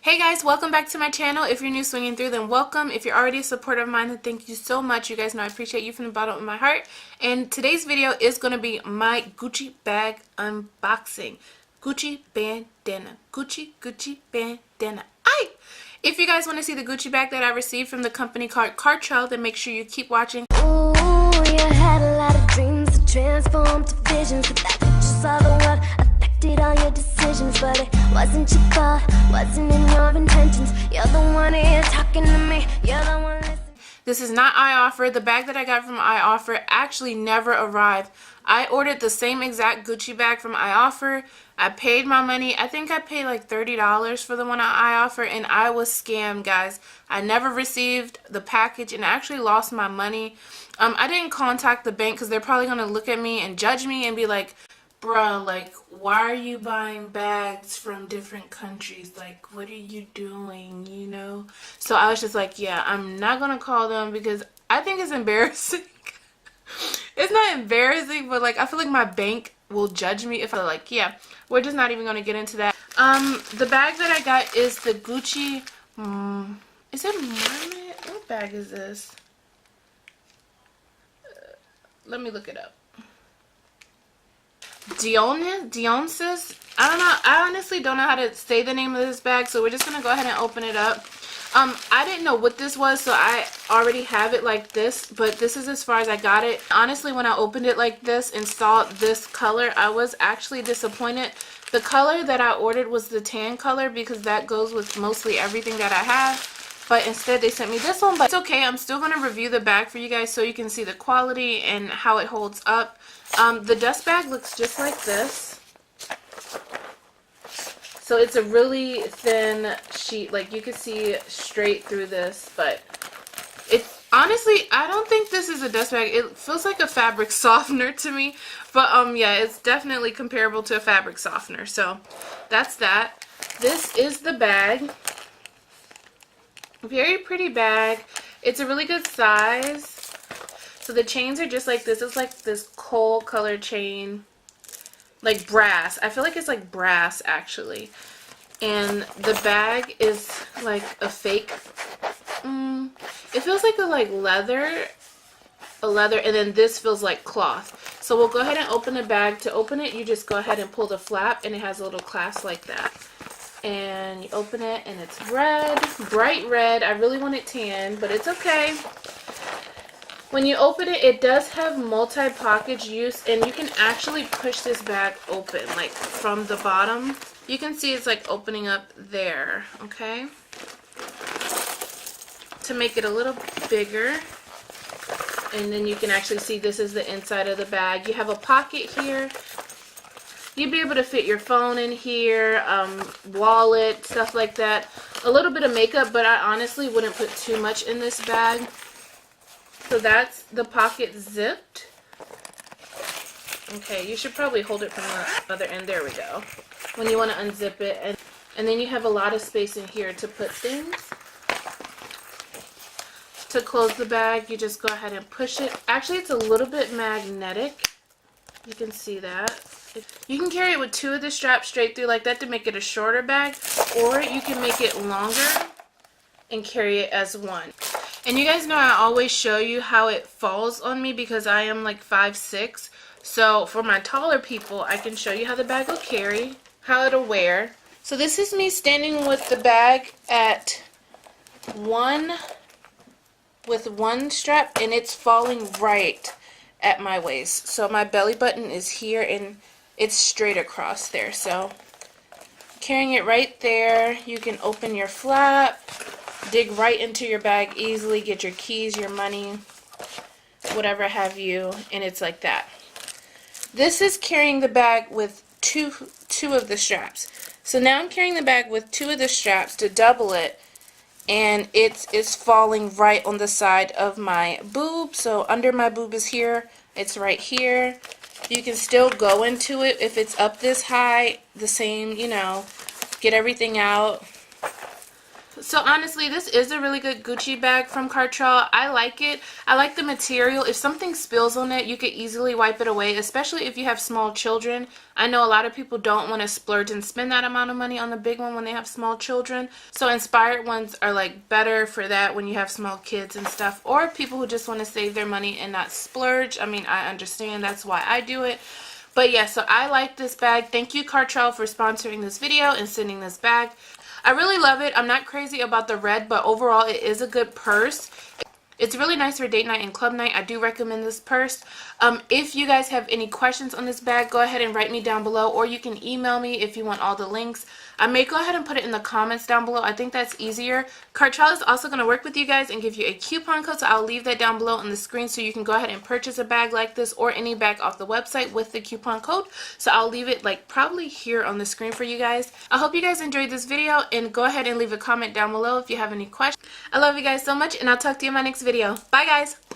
Hey guys, welcome back to my channel. If you're new swinging through, then welcome. If you're already a supporter of mine, then thank you so much. You guys know I appreciate you from the bottom of my heart. And today's video is going to be my Gucci bag unboxing. Gucci bandana. Gucci bandana. Aye! If you guys want to see the Gucci bag that I received from the company called KARTTELL, then make sure you keep watching. Ooh, you had a lot of dreams that transformed to visions, but that you saw the world affected all your decisions. But it wasn't your fault, wasn't in your intentions. You're the one here talking to me, you're the one listening. This is not iOFFER. The bag that I got from iOFFER actually never arrived. I ordered the same exact Gucci bag from iOFFER. I paid my money. I think I paid like $30 for the one on iOFFER, and I was scammed, guys. I never received the package, and I actually lost my money. I didn't contact the bank because they're probably going to look at me and judge me and be like, bruh, like, why are you buying bags from different countries? Like, what are you doing, you know? So I was just like, yeah, I'm not going to call them because I think it's embarrassing. It's not embarrassing, but like, I feel like my bank will judge me if I like, yeah, we're just not even going to get into that. The bag that I got is the Gucci, is it Mermaid? What bag is this? Let me look it up. DIONYSUS? I don't know. I honestly don't know how to say the name of this bag, so we're just going to go ahead and open it up. I didn't know what this was, so I already have it like this, but this is as far as I got it. Honestly, when I opened it like this and saw this color, I was actually disappointed. The color that I ordered was the tan color because that goes with mostly everything that I have. But instead they sent me this one, but it's okay. I'm still going to review the bag for you guys so you can see the quality and how it holds up. The dust bag looks just like this. So it's a really thin sheet. Like, you can see straight through this, but it's honestly, I don't think this is a dust bag. It feels like a fabric softener to me, but yeah, it's definitely comparable to a fabric softener. So that's that. This is the bag. Very pretty bag. It's a really good size. So the chains are just like this. It's like this coal color chain, like brass. I feel like it's like brass actually. And the bag is like a fake. It feels like a leather, and then this feels like cloth. So we'll go ahead and open the bag. To open it, you just go ahead and pull the flap, and it has a little clasp like that. And you open it and it's red, bright red. I really want it tan, but it's okay. When you open it, it does have multi-package use, and you can actually push this bag open, like from the bottom. You can see it's like opening up there, okay? To make it a little bigger. And then you can actually see this is the inside of the bag. You have a pocket here. You'd be able to fit your phone in here, wallet, stuff like that. A little bit of makeup, but I honestly wouldn't put too much in this bag. So that's the pocket zipped. Okay, you should probably hold it from the other end. There we go. When you want to unzip it. And then you have a lot of space in here to put things. To close the bag, you just go ahead and push it. Actually, it's a little bit magnetic. You can see that. You can carry it with two of the straps straight through like that to make it a shorter bag, or you can make it longer and carry it as one. And you guys know I always show you how it falls on me because I am like 5'6". So for my taller people, I can show you how the bag will carry, how it'll wear. So this is me standing with the bag at one strap, and it's falling right at my waist. So my belly button is here and it's straight across there. So carrying it right there, you can open your flap, dig right into your bag easily, get your keys, your money, whatever have you, and it's like that. This is carrying the bag with two of the straps. So now I'm carrying the bag with two of the straps to double it, and it is falling right on the side of my boob. So under my boob is here, it's right here. You can still go into it if it's up this high, the same, you know, get everything out. So honestly, this is a really good Gucci bag from KARTTELL. I like it. I like the material. If something spills on it, you could easily wipe it away, especially if you have small children. I know a lot of people don't want to splurge and spend that amount of money on the big one when they have small children. So inspired ones are like better for that when you have small kids and stuff, or people who just want to save their money and not splurge. I mean, I understand. That's why I do it. But yeah, so I like this bag. Thank you, KARTTELL, for sponsoring this video and sending this bag. I really love it. I'm not crazy about the red, but overall it is a good purse. It's really nice for date night and club night. I do recommend this purse. If you guys have any questions on this bag, go ahead and write me down below, or you can email me if you want all the links. I may go ahead and put it in the comments down below. I think that's easier. KARTTELL is also going to work with you guys and give you a coupon code, so I'll leave that down below on the screen so you can go ahead and purchase a bag like this or any bag off the website with the coupon code. So I'll leave it like probably here on the screen for you guys. I hope you guys enjoyed this video, and go ahead and leave a comment down below if you have any questions. I love you guys so much, and I'll talk to you in my next video. Bye guys!